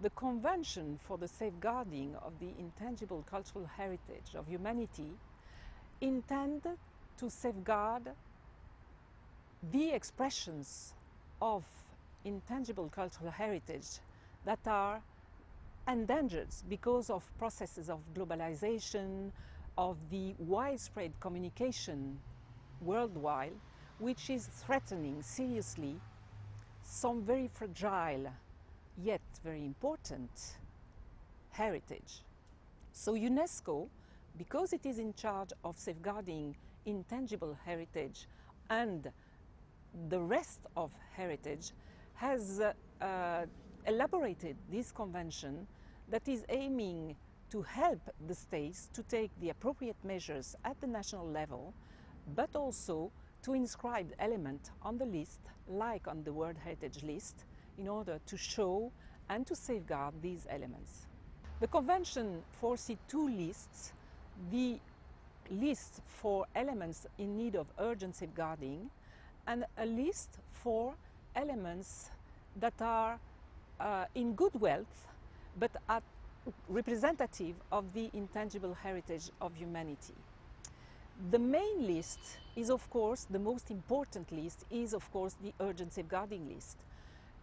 The Convention for the Safeguarding of the Intangible Cultural Heritage of Humanity intended to safeguard the expressions of intangible cultural heritage that are endangered because of processes of globalization, of the widespread communication worldwide, which is threatening seriously some very fragile yet very important heritage. So UNESCO, because it is in charge of safeguarding intangible heritage and the rest of heritage, has elaborated this convention that is aiming to help the states to take the appropriate measures at the national level, but also to inscribe elements on the list, like on the World Heritage List, in order to show and to safeguard these elements. The Convention foresees two lists: the list for elements in need of urgent safeguarding and a list for elements that are in good wealth but are representative of the intangible heritage of humanity. The main list is, of course, the most important list is, of course, the urgent safeguarding list.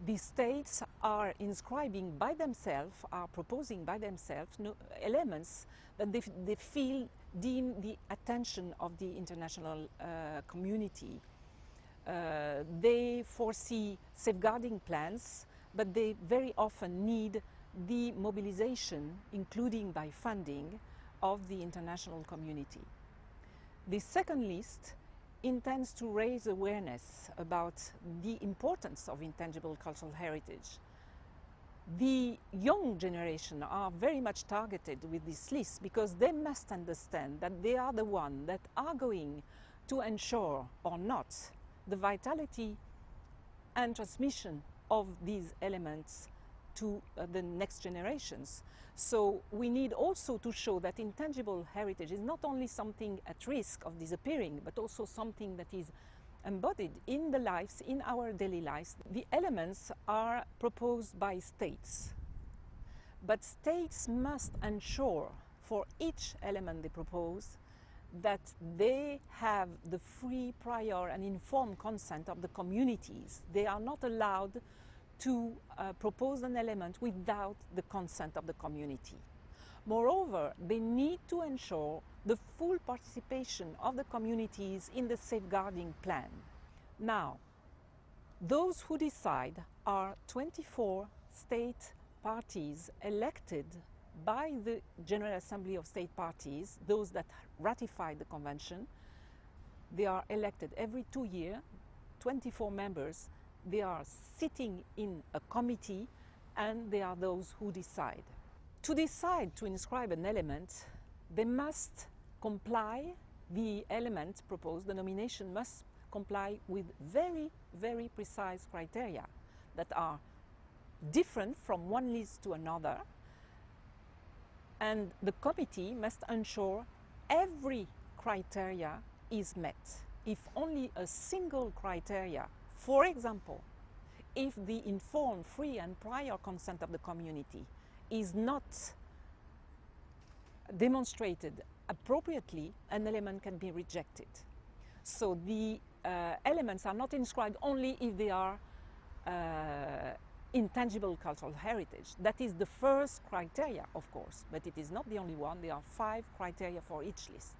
The states are inscribing by themselves, are proposing by themselves elements that they feel deem the attention of the international community. They foresee safeguarding plans, but they very often need the mobilization, including by funding, of the international community. The second list intends to raise awareness about the importance of intangible cultural heritage. The young generation are very much targeted with this list because they must understand that they are the ones that are going to ensure or not the vitality and transmission of these elements to the next generations. So we need also to show that intangible heritage is not only something at risk of disappearing, but also something that is embodied in the lives, in our daily lives. The elements are proposed by states, but states must ensure for each element they propose that they have the free, prior and informed consent of the communities. They are not allowed to propose an element without the consent of the community. Moreover, they need to ensure the full participation of the communities in the safeguarding plan. Now, those who decide are 24 state parties elected by the General Assembly of State Parties, those that ratify the convention. They are elected every 2 years, 24 members. They are sitting in a committee and they are those who decide. To decide to inscribe an element, they must comply, the element proposed, the nomination must comply with very, very precise criteria that are different from one list to another. And the committee must ensure every criteria is met. If only a single criteria, for example, if the informed, free and prior consent of the community is not demonstrated appropriately, an element can be rejected. So the elements are not inscribed only if they are intangible cultural heritage. That is the first criteria, of course, but it is not the only one. There are 5 criteria for each list.